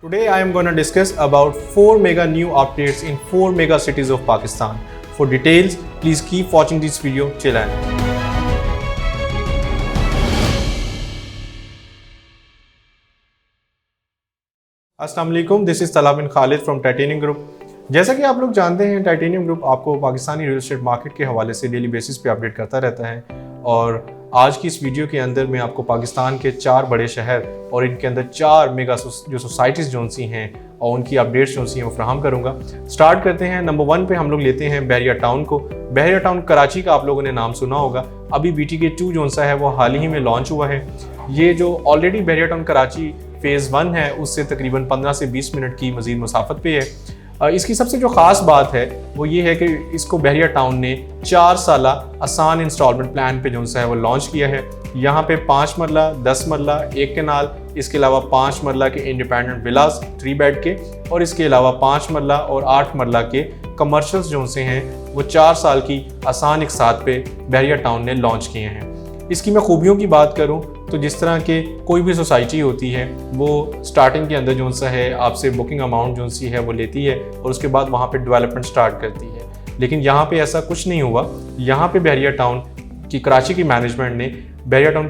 Today I am going to discuss about 4 mega new updates in 4 mega cities of Pakistan. For details, please keep watching this video till end. अस्सलाम वालेकुम, this is तला बिन Khalid from titanium group. जैसा कि आप लोग जानते हैं, titanium group आपको पाकिस्तानी रियल एस्टेट मार्केट के हवाले से डेली बेसिस पे अपडेट करता रहता है। और आज की इस वीडियो के अंदर मैं आपको पाकिस्तान के 4 बड़े शहर और इनके अंदर 4 मेगा जो सोसाइटीज़ जो सी हैं और उनकी अपडेट्स जो सी हैं वो फ्राहम करूँगा। स्टार्ट करते हैं। नंबर 1 पे हम लोग लेते हैं बहरिया टाउन को। बहरिया टाउन कराची का आप लोगों ने नाम सुना होगा। अभी BTK 2 जो सा है वो हाल ही में लॉन्च हुआ है। ये जो ऑलरेडी बहरिया टाउन कराची फेज़ 1 है उससे तकरीबन 15 से 20 मिनट की मज़ीद मुसाफत पे है। इसकी सबसे जो ख़ास बात है वो ये है कि इसको बहरिया टाउन ने 4 साला आसान इंस्टॉलमेंट प्लान पे जो सा है वो लॉन्च किया है। यहाँ पे 5 मरला, 10 मरला, 1 कनाल, इसके अलावा 5 मरला के इंडिपेंडेंट विलास 3 बेड के और इसके अलावा 5 मरला और 8 मरला के कमर्शियल्स जो से हैं वो 4 साल की आसान एक साथ पे बहरिया टाउन ने लॉन्च किए हैं। इसकी मैं खूबियों की बात करूं तो जिस तरह के कोई भी सोसाइटी होती है वो स्टार्टिंग के अंदर जो सा है आपसे बुकिंग अमाउंट जो सी है वो लेती है और उसके बाद वहाँ पे डेवलपमेंट स्टार्ट करती है। लेकिन यहाँ पे ऐसा कुछ नहीं हुआ। यहाँ पे बहरिया टाउन की कराची की मैनेजमेंट ने बहरिया टाउन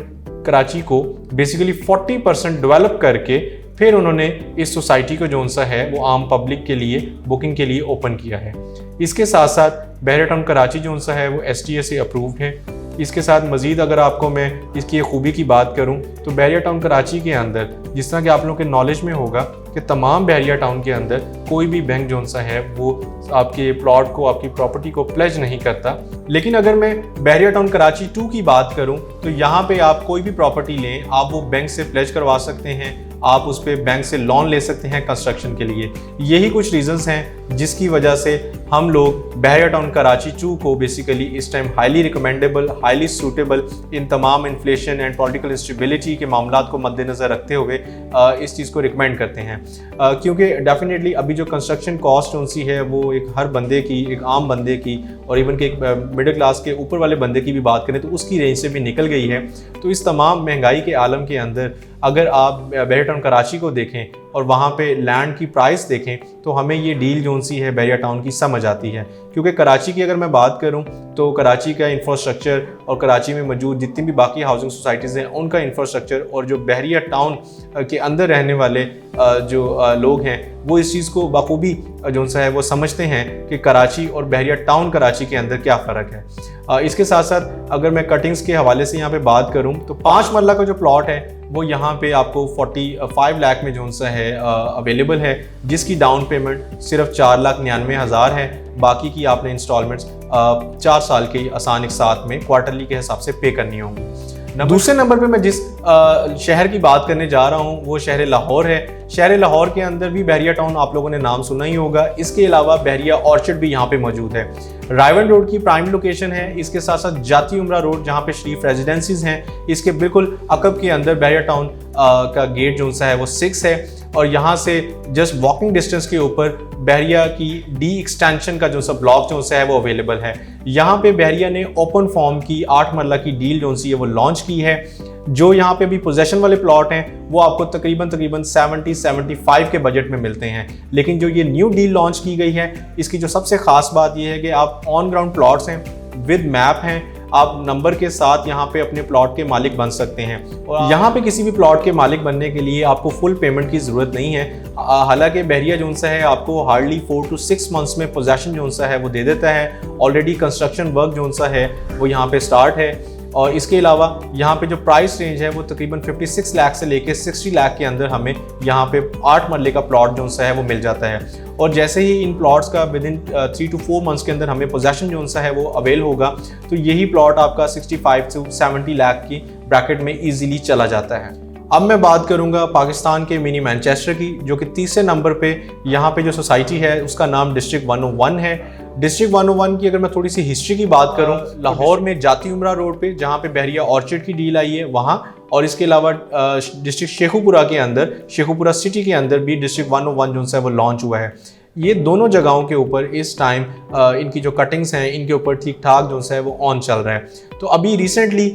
कराची को बेसिकली 40% डेवलप करके फिर उन्होंने इस सोसाइटी को जो सा है वो आम पब्लिक के लिए बुकिंग के लिए ओपन किया है। इसके साथ साथ बहरिया टाउन कराची जो सा है वो STA से अप्रूव्ड है। इसके साथ मज़ीद अगर आपको मैं इसकी खूबी की बात करूं तो बहरिया टाउन कराची के अंदर जिस तरह कि आप लोगों के नॉलेज में होगा कि तमाम बहरिया टाउन के अंदर कोई भी बैंक जो सा है वो आपके प्लॉट को, आपकी प्रॉपर्टी को प्लेज नहीं करता। लेकिन अगर मैं बहरिया टाउन कराची 2 की बात करूं तो यहाँ पे आप कोई भी प्रॉपर्टी लें, आप वो बैंक से प्लेज करवा सकते हैं, आप उस पर बैंक से लोन ले सकते हैं कंस्ट्रक्शन के लिए। यही कुछ रीजंस हैं जिसकी वजह से हम लोग बहरिया टाउन कराची 2 को बेसिकली इस time highly recommendable, highly suitable इन तमाम इन्फ्लेशन एंड पॉलिटिकल इंस्टेबिलिटी के मामलात को मद्देनज़र रखते हुए इस चीज़ को रिकमेंड करते हैं। क्योंकि डेफिनेटली अभी जो कंस्ट्रक्शन कॉस्ट उनसी है वो एक हर बंदे की, एक आम बंदे की और इवन के एक मिडिल क्लास के ऊपर वाले बंदे की भी बात करें तो उसकी रेंज से भी निकल गई है। तो इस तमाम महंगाई के आलम के अंदर अगर आप बहरिया टाउन कराची को देखें और वहाँ पे लैंड की प्राइस देखें तो हमें ये डील जो सी है बहरिया टाउन की समझ आती है। क्योंकि कराची की अगर मैं बात करूँ तो कराची का इंफ्रास्ट्रक्चर और कराची में मौजूद जितनी भी बाकी हाउसिंग सोसाइटीज़ हैं उनका इंफ्रास्ट्रक्चर और जो बहरिया टाउन के अंदर रहने वाले जो लोग हैं वो इस चीज़ को बखूबी जो सा है वो समझते हैं कि कराची और बहरिया टाउन कराची के अंदर क्या फ़र्क है। इसके साथ साथ अगर मैं कटिंग्स के हवाले से यहाँ पे बात करूँ तो 5 मरला का जो प्लॉट है वो यहाँ पे आपको 45 लाख में जो सा है अवेलेबल है, जिसकी डाउन पेमेंट सिर्फ 4,99,000 है। बाकी की आपने इंस्टॉलमेंट्स 4 साल के आसान एक साथ में क्वार्टरली के हिसाब से पे करनी होंगी। दूसरे नंबर पे मैं जिस शहर की बात करने जा रहा हूँ वो शहर लाहौर है। शहर लाहौर के अंदर भी बहरिया टाउन आप लोगों ने नाम सुना ही होगा। इसके अलावा बहरिया ऑर्चर्ड भी यहाँ पे मौजूद है। रायवन रोड की प्राइम लोकेशन है। इसके साथ साथ जाती उमरा रोड जहाँ पे शरीफ रेजिडेंसीज हैं, इसके बिल्कुल अकब के अंदर बहरिया टाउन का गेट जो सा है वो 6 है और यहाँ से जस्ट वॉकिंग डिस्टेंस के ऊपर बहरिया की D एक्सटेंशन का जो सा ब्लॉक जो सा है वो अवेलेबल है। यहाँ पे बहरिया ने ओपन फॉर्म की 8 मरला की डील जो सी है वो लॉन्च की है। जो यहाँ पे भी पोजेशन वाले प्लॉट हैं वो आपको तकरीबन 70-75 के बजट में मिलते हैं। लेकिन जो ये न्यू डील लॉन्च की गई है इसकी जो सबसे ख़ास बात ये है कि आप ऑन ग्राउंड प्लॉट्स हैं, विद मैप हैं, आप नंबर के साथ यहाँ पे अपने प्लॉट के मालिक बन सकते हैं। और यहाँ पे किसी भी प्लॉट के मालिक बनने के लिए आपको फुल पेमेंट की ज़रूरत नहीं है। हालांकि बहरिया जो सा है आपको हार्डली 4 to 6 मंथ्स में पोजेशन जो सा है वो दे देता है। ऑलरेडी कंस्ट्रक्शन वर्क जो सा है वो यहाँ पे स्टार्ट है। और इसके अलावा यहाँ पे जो प्राइस रेंज है वो तकरीबन 56 लाख से लेके 60 लाख के अंदर हमें यहाँ पे 8 मरले का प्लॉट जो सा है वो मिल जाता है। और जैसे ही इन प्लॉट्स का विद इन 3 to 4 मंथ्स के अंदर हमें पोजेशन जो सा है वो अवेल होगा तो यही प्लॉट आपका 65 से 70 लाख की ब्रैकेट में ईजिली चला जाता है। अब मैं बात करूंगा पाकिस्तान के मिनी मैनचेस्टर की, जो कि तीसरे नंबर पे यहाँ पे जो सोसाइटी है उसका नाम डिस्ट्रिक्ट 101 है। डिस्ट्रिक्ट 101 की अगर मैं थोड़ी सी हिस्ट्री की बात करूं, लाहौर में जाती उमरा रोड पे जहाँ पे बहरिया ऑर्चर्ड की डील आई है वहाँ, और इसके अलावा डिस्ट्रिक्ट शेखुपुरा के अंदर, शेखुपुरा सिटी के अंदर भी डिस्ट्रिक्ट 101 जो है वो लॉन्च हुआ है। ये दोनों जगहों के ऊपर इस टाइम इनकी जो कटिंग्स हैं इनके ऊपर ठीक ठाक जो है वो ऑन चल रहा है। तो अभी रिसेंटली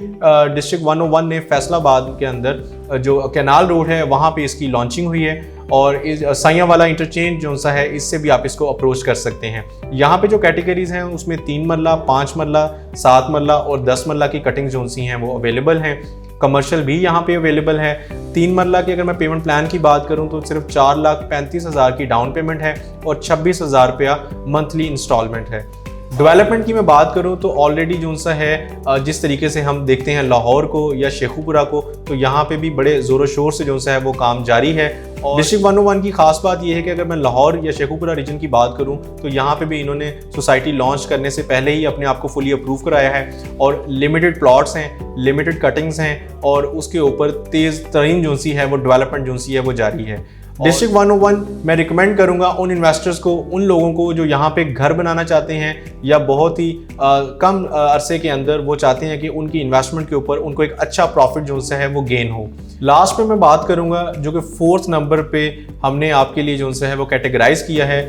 डिस्ट्रिक्ट 101 ने फैसलाबाद के अंदर जो कैनाल रोड है वहाँ पे इसकी लॉन्चिंग हुई है और साइयां वाला इंटरचेंज जो सा है इससे भी आप इसको अप्रोच कर सकते हैं। यहाँ पे जो कैटेगरीज हैं उसमें 3 मरला, 5 मरला, 7 मरला और 10 मरला की कटिंग जो सी हैं वो अवेलेबल हैं। कमर्शियल भी यहाँ पे अवेलेबल है। 3 मरला की अगर मैं पेमेंट प्लान की बात करूँ तो सिर्फ 4,35,000 की डाउन पेमेंट है और 26,000 रुपया मंथली इंस्टॉलमेंट है। डेवलपमेंट की मैं बात करूं तो ऑलरेडी जो सा है जिस तरीके से हम देखते हैं लाहौर को या शेखुपुरा को, तो यहाँ पे भी बड़े ज़ोर शोर से जो सा है वो काम जारी है। और डिस्ट्रिक्ट 101 की खास बात यह है कि अगर मैं लाहौर या शेखुपुरा रीजन की बात करूं तो यहाँ पे भी इन्होंने सोसाइटी लॉन्च करने से पहले ही अपने आप को फुली अप्रूव कराया है और लिमिटेड प्लॉट्स हैं, लिमिटेड कटिंग्स हैं और उसके ऊपर तेज़ तरीन जो सी है वो डेवलपमेंट जो सी है वो जारी है। डिस्ट्रिक्ट 101 मैं रिकमेंड करूंगा उन इन्वेस्टर्स को, उन लोगों को जो यहाँ पे घर बनाना चाहते हैं या बहुत ही कम अरसे के अंदर वो चाहते हैं कि उनकी इन्वेस्टमेंट के ऊपर उनको एक अच्छा प्रॉफिट जो सा है वो गेन हो। लास्ट में मैं बात करूंगा जो कि 4th नंबर पे हमने आपके लिए जो सा है वो कैटेगराइज किया है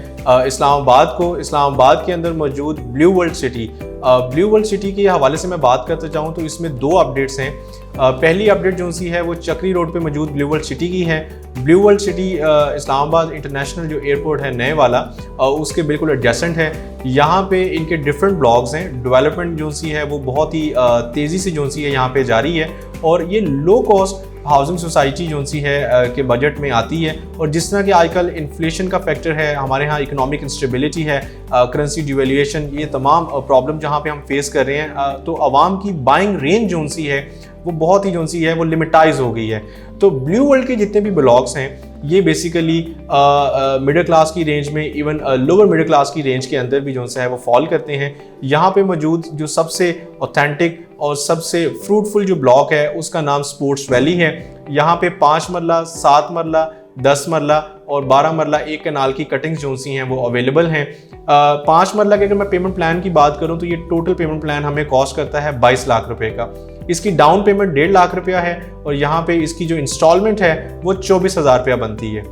इस्लामाबाद को। इस्लामाबाद के अंदर मौजूद blue world city, blue world city के हवाले से मैं बात करते जाऊँ तो इसमें 2 अपडेट्स हैं। पहली अपडेट जो सी है वो चक्री रोड पे मौजूद ब्लू वर्ल्ड सिटी की है। Blue world city Islamabad international जो एयरपोर्ट है नए वाला उसके बिल्कुल एडजेसेंट है। यहाँ पे इनके डिफरेंट ब्लॉक्स हैं। डेवलपमेंट जो सी है वो बहुत ही तेज़ी से जो सी है यहाँ पे जारी है और ये लो कॉस्ट हाउसिंग सोसाइटी जो सी है के बजट में आती है। और जिस तरह के आजकल इन्फ्लेशन का फैक्टर है, हमारे यहाँ इकोनॉमिक इंस्टेबिलिटी है, करेंसी डिवेल्यूएशन, ये तमाम प्रॉब्लम जहाँ पे हम फेस कर रहे हैं, तो आवाम की बाइंग रेंज जो सी है वो बहुत ही जो सी है वो लिमिटाइज हो गई है। तो ब्लू वर्ल्ड के जितने भी ब्लॉक्स हैं ये बेसिकली मिडिल क्लास की रेंज में, इवन लोअर मिडिल क्लास की रेंज के अंदर भी जो सा है वो फॉल करते हैं। यहाँ पे मौजूद जो सबसे ऑथेंटिक और सबसे फ्रूटफुल जो ब्लॉक है उसका नाम स्पोर्ट्स वैली है। यहाँ पे 5 मरला, 7 मरला, 10 मरला और 12 मरला एक कनाल की कटिंग्स जो सी हैं वो अवेलेबल हैं। 5 मरला के अगर मैं पेमेंट प्लान की बात करूँ तो ये टोटल पेमेंट प्लान हमें कॉस्ट करता है 22 लाख रुपए का। इसकी डाउन पेमेंट 1.5 लाख रुपया है और यहाँ पे इसकी जो इंस्टॉलमेंट है वो 24,000 रुपया बनती है।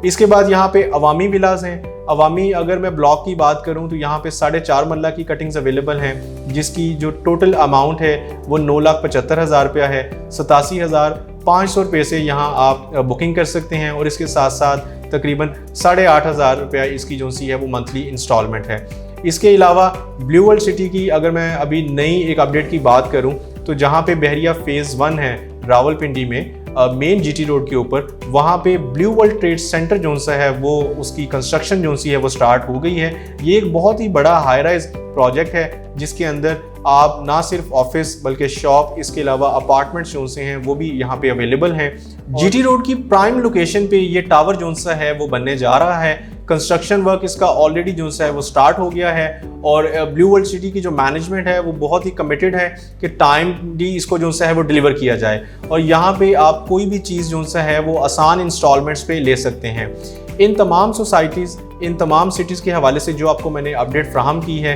इसके बाद यहाँ पे अवामी विलास हैं। अवामी अगर मैं ब्लॉक की बात करूँ तो यहाँ पे 4.5 मरला की कटिंग्स अवेलेबल हैं जिसकी जो टोटल अमाउंट है वो 9,75,000 रुपया है। 87,500 रुपये से यहाँ आप बुकिंग कर सकते हैं और इसके साथ साथ तकरीबन 8,500 रुपया इसकी जो सी है वो मंथली इंस्टॉलमेंट है। इसके अलावा ब्लू वर्ल्ड सिटी की अगर मैं अभी नई एक अपडेट की बात करूं तो जहां पे बहरिया फेज़ 1 है रावलपिंडी में मेन जीटी रोड के ऊपर, वहाँ पे ब्लू वर्ल्ड ट्रेड सेंटर जो सा है वो उसकी कंस्ट्रक्शन जो सी है वो स्टार्ट हो गई है। ये एक बहुत ही बड़ा हाई राइज प्रोजेक्ट है जिसके अंदर आप ना सिर्फ ऑफिस बल्कि शॉप, इसके अलावा अपार्टमेंट्स जो से हैं वो भी यहाँ पे अवेलेबल हैं। जीटी रोड की प्राइम लोकेशन पे ये टावर जो सा है वो बनने जा रहा है। कंस्ट्रक्शन वर्क इसका ऑलरेडी जो सा है वो स्टार्ट हो गया है और ब्लू वर्ल्ड सिटी की जो मैनेजमेंट है वो बहुत ही कमिटेड है कि टाइम डी इसको जो सा है वो डिलीवर किया जाए और यहाँ पे आप कोई भी चीज़ जो सा है वो आसान इंस्टॉलमेंट्स पे ले सकते हैं। इन तमाम सोसाइटीज़, इन तमाम सिटीज़ के हवाले से जो आपको मैंने अपडेट फ्राहम की है,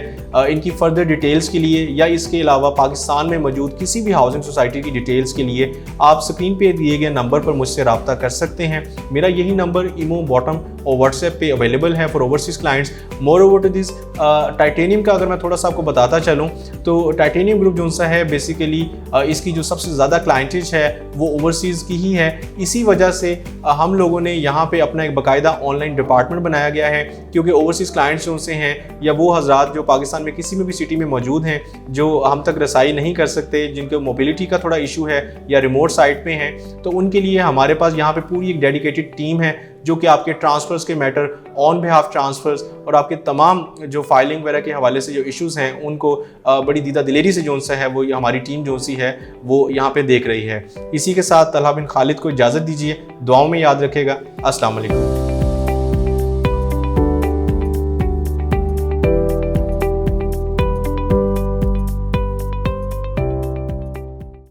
इनकी फर्दर डिटेल्स के लिए या इसके अलावा पाकिस्तान में मौजूद किसी भी हाउसिंग सोसाइटी की डिटेल्स के लिए आप स्क्रीन पे दिए गए नंबर पर मुझसे रब्ता कर सकते हैं। मेरा यही नंबर ईमो, बॉटम और व्हाट्सएप पे अवेलेबल है for overseas clients. Moreover to this titanium का अगर मैं थोड़ा सा आपको बताता चलूँ तो टाइटेनियम ग्रुप जो सा है बेसिकली इसकी जो सबसे ज़्यादा क्लाइंटेज है वो ओवरसीज़ की ही है। इसी वजह से हम लोगों ने यहाँ पे अपना एक बाकायदा ऑनलाइन डिपार्टमेंट बनाया गया है क्योंकि ओवरसीज़ क्लाइंट्स जो से हैं या वो हजरात जो पाकिस्तान में किसी में भी सिटी में मौजूद हैं जो हम तक रसाई नहीं कर सकते, जिनके मोबिलिटी का थोड़ा इशू है या रिमोट साइट पे हैं, तो उनके लिए हमारे पास यहाँ पे पूरी एक डेडिकेटेड टीम है जो कि आपके ट्रांसफ़र्स के मैटर, ऑन बिहाफ ट्रांसफ़र्स और आपके तमाम जो फाइलिंग वगैरह के हवाले से जो इश्यूज़ हैं उनको बड़ी दीदा दिलेरी से जो सा है वो हमारी टीम जो सी है वो यहाँ पे देख रही है। इसी के साथ तलहा बिन खालिद को इजाज़त दीजिए, दुआओं में याद रखेगा। अस्सलाम वालेकुम।